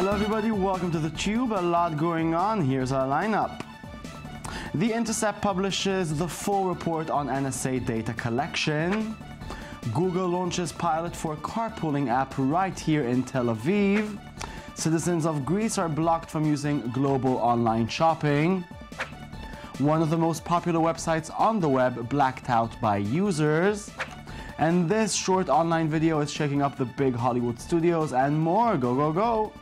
Hello everybody, welcome to the Tube. A lot going on. Here's our lineup. The Intercept publishes the full report on NSA data collection. Google launches pilot for carpooling app right here in Tel Aviv. Citizens of Greece are blocked from using global online shopping. One of the most popular websites on the web blacked out by users. And this short online video is shaking up the big Hollywood studios and more. Go, go, go.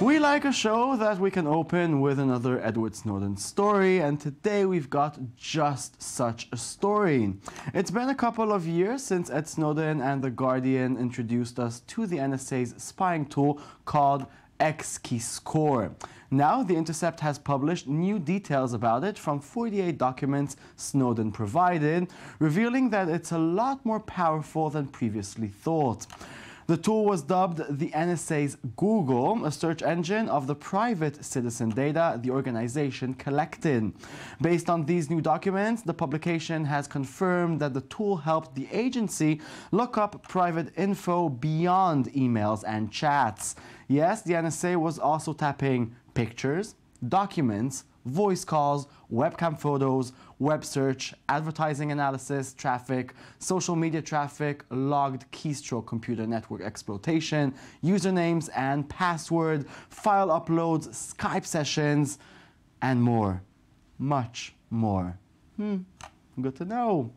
We like a show that we can open with another Edward Snowden story, and today we've got just such a story. It's been a couple of years since Ed Snowden and The Guardian introduced us to the NSA's spying tool called XKeyscore. Now, The Intercept has published new details about it from 48 documents Snowden provided, revealing that it's a lot more powerful than previously thought. The tool was dubbed the NSA's Google, a search engine of the private citizen data the organization collected. Based on these new documents, the publication has confirmed that the tool helped the agency look up private info beyond emails and chats. Yes, the NSA was also tapping pictures, documents, voice calls, webcam photos, web search, advertising analysis, traffic, social media traffic, logged keystroke computer network exploitation, usernames and password, file uploads, Skype sessions, and more. Much more. Good to know.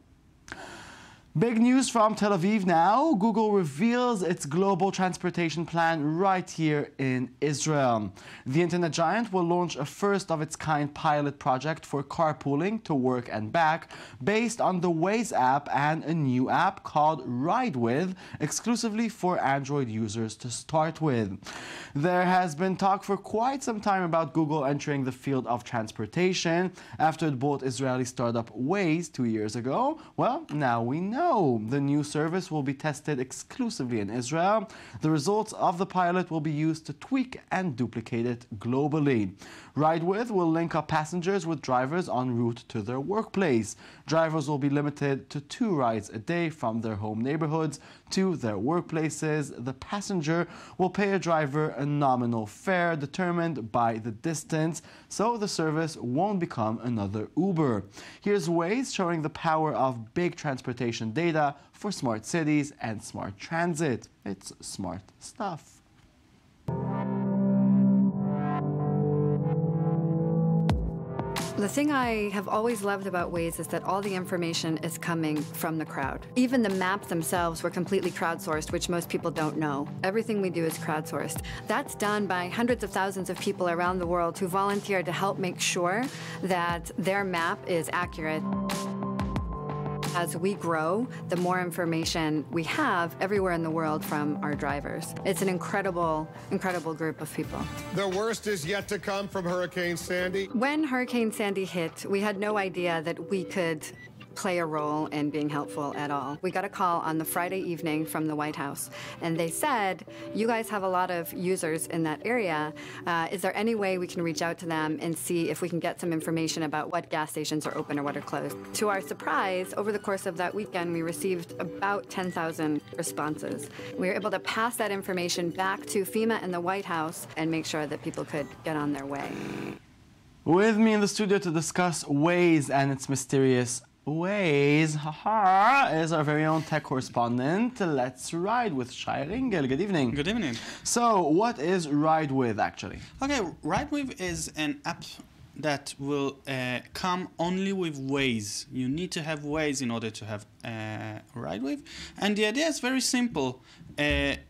Big news from Tel Aviv now. Google reveals its global transportation plan right here in Israel. The internet giant will launch a first-of-its-kind pilot project for carpooling to work and back based on the Waze app and a new app called Ride With, exclusively for Android users to start with. There has been talk for quite some time about Google entering the field of transportation after it bought Israeli startup Waze 2 years ago. Well, now we know. The new service will be tested exclusively in Israel. The results of the pilot will be used to tweak and duplicate it globally. Ride With will link up passengers with drivers en route to their workplace. Drivers will be limited to 2 rides a day from their home neighborhoods to their workplaces. The passenger will pay a driver a nominal fare determined by the distance, so the service won't become another Uber. Here's Waze showing the power of big transportation data for smart cities and smart transit. It's smart stuff. The thing I have always loved about Waze is that all the information is coming from the crowd. Even the maps themselves were completely crowdsourced, which most people don't know. Everything we do is crowdsourced. That's done by hundreds of thousands of people around the world who volunteer to help make sure that their map is accurate. As we grow, the more information we have everywhere in the world from our drivers. It's an incredible, incredible group of people. The worst is yet to come from Hurricane Sandy. When Hurricane Sandy hit, we had no idea that we could play a role in being helpful at all. We got a call on the Friday evening from the White House, and they said, you guys have a lot of users in that area. Is there any way we can reach out to them and see if we can get some information about what gas stations are open or what are closed? To our surprise, over the course of that weekend, we received about 10,000 responses. We were able to pass that information back to FEMA and the White House and make sure that people could get on their way. With me in the studio to discuss Waze and its mysterious Waze, is our very own tech correspondent. Let's Ride with Shai Ringel. Good evening. Good evening. So, what is Ride With actually? Okay, Ride With is an app that will come only with Waze. You need to have Waze in order to have Ride With. And the idea is very simple.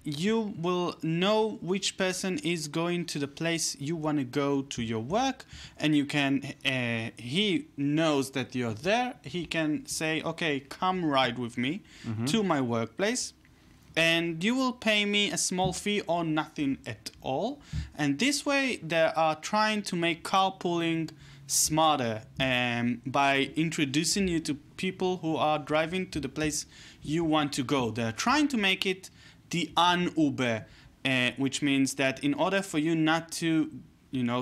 You will know which person is going to the place you want to go to your work, and you can, he knows that you're there. He can say, okay, come ride with me to my workplace. And you will pay me a small fee or nothing at all. And this way, they are trying to make carpooling smarter by introducing you to people who are driving to the place you want to go. They're trying to make it the un-Uber, which means that in order for you not to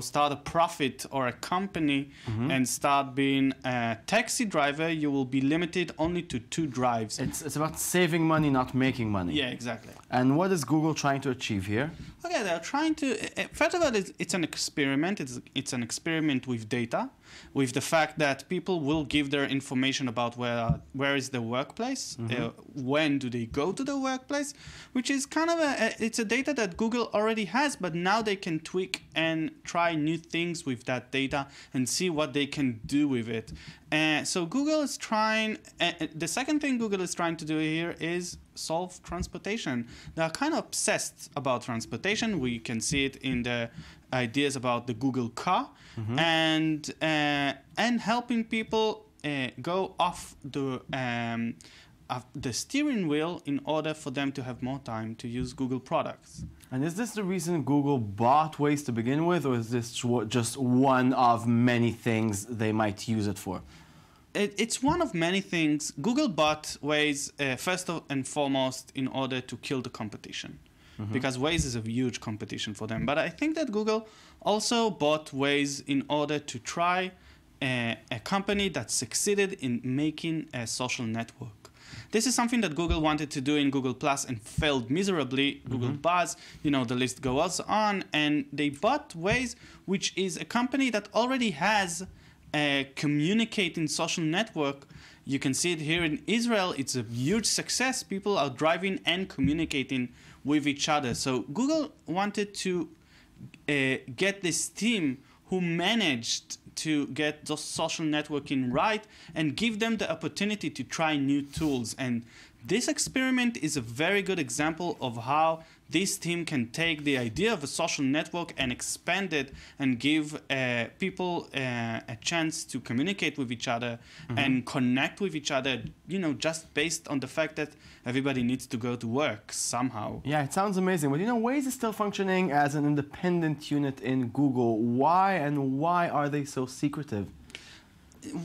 start a profit or a company and start being a taxi driver, you will be limited only to 2 drives. It's about saving money, not making money. Yeah, exactly. And what is Google trying to achieve here? Okay, they're trying to. First of all, it's an experiment. It's an experiment with data, with the fact that people will give their information about where is the workplace, when do they go to the workplace, which is kind of it's a data that Google already has, but now they can tweak and try new things with that data and see what they can do with it. So Google is trying. The second thing Google is trying to do here is solve transportation. They are kind of obsessed about transportation. We can see it in the ideas about the Google car and helping people go off the steering wheel in order for them to have more time to use Google products. And is this the reason Google bought Waze to begin with, or is this just one of many things they might use it for? It's one of many things. Google bought Waze first and foremost in order to kill the competition, because Waze is a huge competition for them. But I think that Google also bought Waze in order to try a company that succeeded in making a social network. This is something that Google wanted to do in Google Plus and failed miserably. Google Buzz, the list goes on. And they bought Waze, which is a company that already has a communicating social network. You can see it here in Israel. It's a huge success. People are driving and communicating with each other. So Google wanted to get this team who managed to get those social networking right and give them the opportunity to try new tools. And this experiment is a very good example of how this team can take the idea of a social network and expand it and give people a chance to communicate with each other and connect with each other, just based on the fact that everybody needs to go to work somehow. Yeah, it sounds amazing. But Waze is still functioning as an independent unit in Google. Why are they so secretive?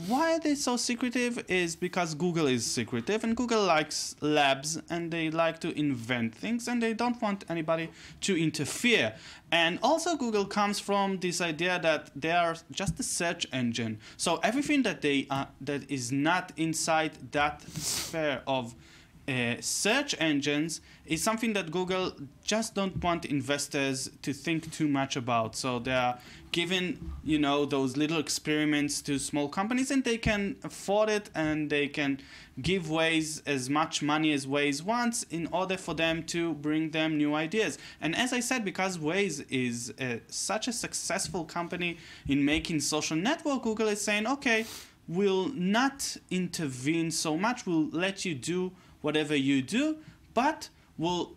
Why are they so secretive is because Google is secretive, and Google likes labs, and they like to invent things, and they don't want anybody to interfere. And also Google comes from this idea that they are just a search engine. So everything that that is not inside that sphere of search engines is something that Google just don't want investors to think too much about. So they are giving, those little experiments to small companies, and they can afford it, and they can give Waze as much money as Waze wants in order for them to bring them new ideas. And as I said, because Waze is such a successful company in making social network, Google is saying, okay, we'll not intervene so much. We'll let you do whatever you do, but we'll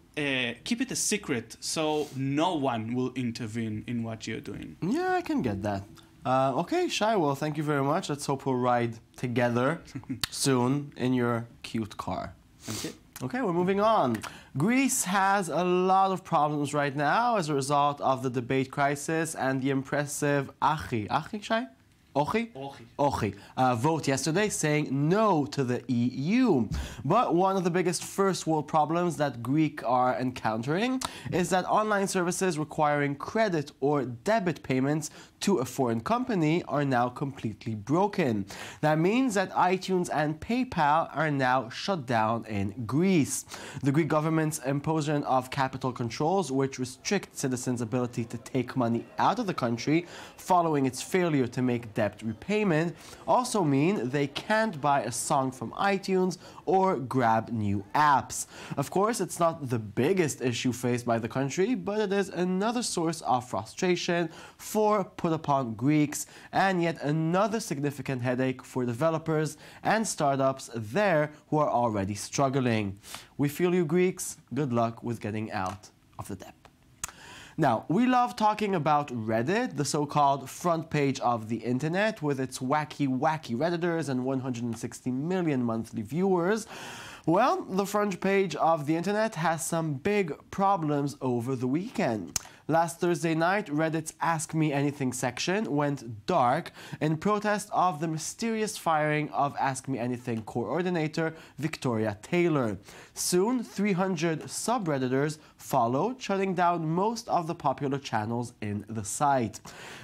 keep it a secret so no one will intervene in what you're doing. Yeah, I can get that. Okay, Shai, well, thank you very much. Let's hope we'll ride together soon in your cute car. Okay, we're moving on. Greece has a lot of problems right now as a result of the debate crisis and the impressive Shai? Ochi vote yesterday saying no to the EU. But one of the biggest first world problems that Greek are encountering is that online services requiring credit or debit payments to a foreign company are now completely broken. That means that iTunes and PayPal are now shut down in Greece. The Greek government's imposition of capital controls, which restrict citizens' ability to take money out of the country following its failure to make debt repayment, also mean they can't buy a song from iTunes or grab new apps. Of course, it's not the biggest issue faced by the country, but it is another source of frustration for put-upon Greeks, and yet another significant headache for developers and startups there who are already struggling. We feel you, Greeks. Good luck with getting out of the debt. Now, we love talking about Reddit, the so-called front page of the internet, with its wacky Redditors and 160 million monthly viewers. Well, the front page of the internet has some big problems over the weekend. Last Thursday night, Reddit's Ask Me Anything section went dark in protest of the mysterious firing of Ask Me Anything coordinator Victoria Taylor. Soon, 300 subredditors followed, shutting down most of the popular channels in the site.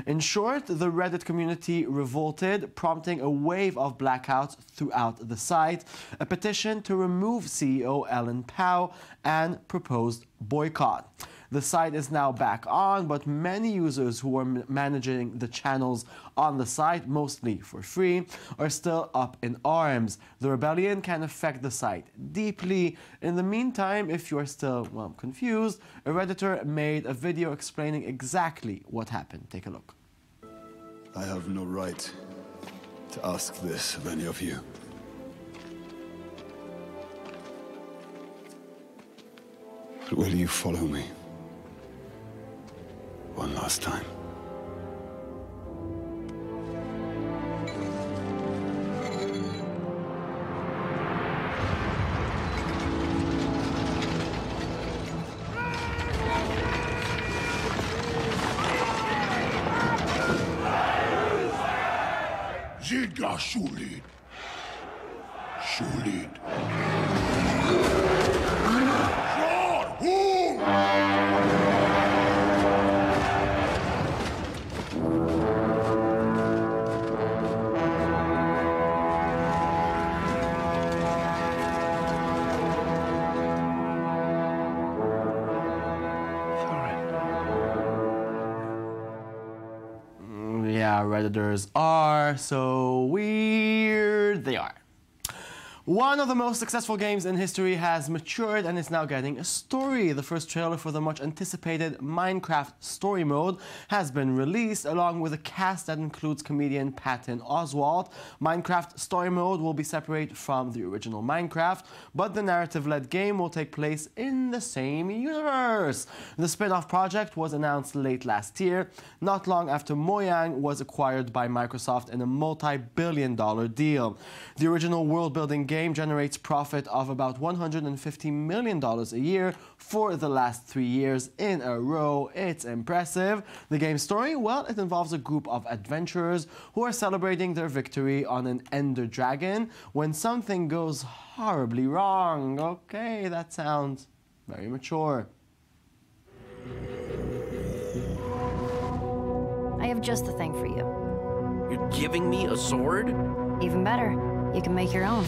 In short, the Reddit community revolted, prompting a wave of blackouts throughout the site, a petition to remove CEO Ellen Pao, and proposed boycott. The site is now back on, but many users who are managing the channels on the site, mostly for free, are still up in arms. The rebellion can affect the site deeply. In the meantime, if you are still, well, confused, a Redditor made a video explaining exactly what happened. Take a look. I have no right to ask this of any of you. But will you follow me? One last time. Zidga Shulid. Shulid. Yeah, Redditors are so weird. They are. One of the most successful games in history has matured and is now getting a story. The first trailer for the much anticipated Minecraft Story Mode has been released, along with a cast that includes comedian Patton Oswalt. Minecraft Story Mode will be separate from the original Minecraft, but the narrative-led game will take place in the same universe. The spin-off project was announced late last year, not long after Mojang was acquired by Microsoft in a multi-billion-dollar deal. The original world-building game generates profit of about $150 million a year for the last 3 years in a row. It's impressive. The game's story, well, it involves a group of adventurers who are celebrating their victory on an ender dragon when something goes horribly wrong. Okay, that sounds very mature. I have just the thing for you. You're giving me a sword? Even better, you can make your own.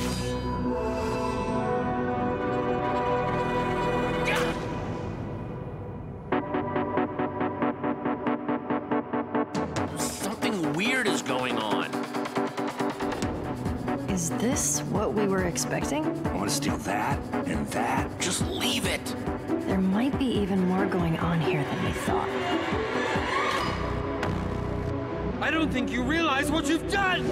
Something weird is going on. Is this what we were expecting? I want to steal that and that. Just leave it. There might be even more going on here than we thought. I don't think you realize what you've done!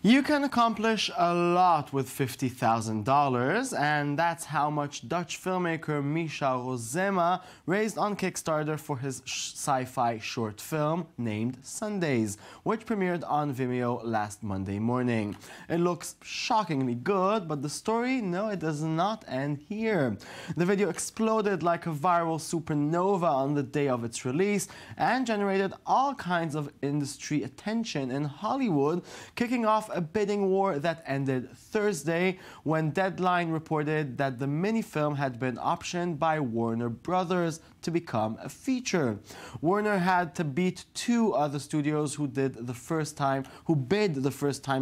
You can accomplish a lot with $50,000, and that's how much Dutch filmmaker Misha Rosema raised on Kickstarter for his sci-fi short film named Sundays, which premiered on Vimeo last Monday morning. It looks shockingly good, but the story, no, it does not end here. The video exploded like a viral supernova on the day of its release and generated all kinds of industry attention in Hollywood, kicking off a bidding war that ended Thursday when Deadline reported that the mini-film had been optioned by Warner Brothers to become a feature. Warner had to beat 2 other studios who bid the first-time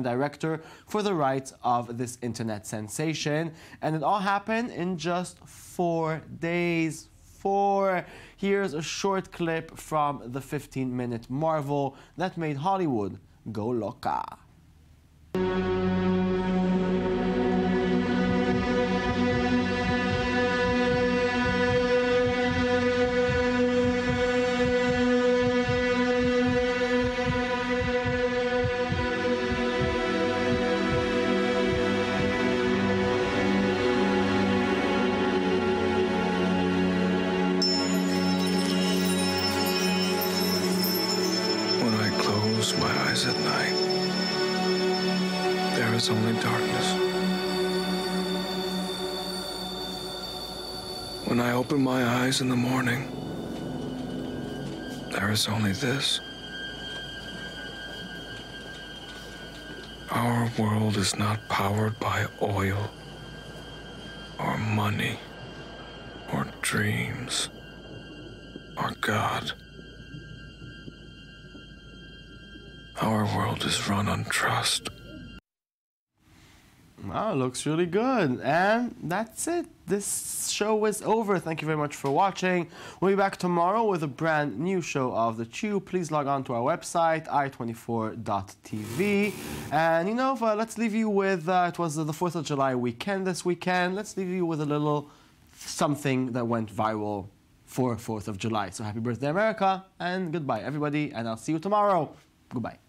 director for the rights of this internet sensation, and it all happened in just 4 days. Here's a short clip from the 15-minute marvel that made Hollywood go loca. When I close my eyes at night, there is only darkness. When I open my eyes in the morning, there is only this. Our world is not powered by oil, or money, or dreams, or God. Our world is run on trust. Wow, looks really good. And that's it. This show is over. Thank you very much for watching. We'll be back tomorrow with a brand new show of The Tube. Please log on to our website, i24.tv. And, you know, let's leave you with, it was the 4th of July weekend this weekend. Let's leave you with a little something that went viral for 4th of July. So happy birthday, America, and goodbye, everybody. And I'll see you tomorrow. Goodbye.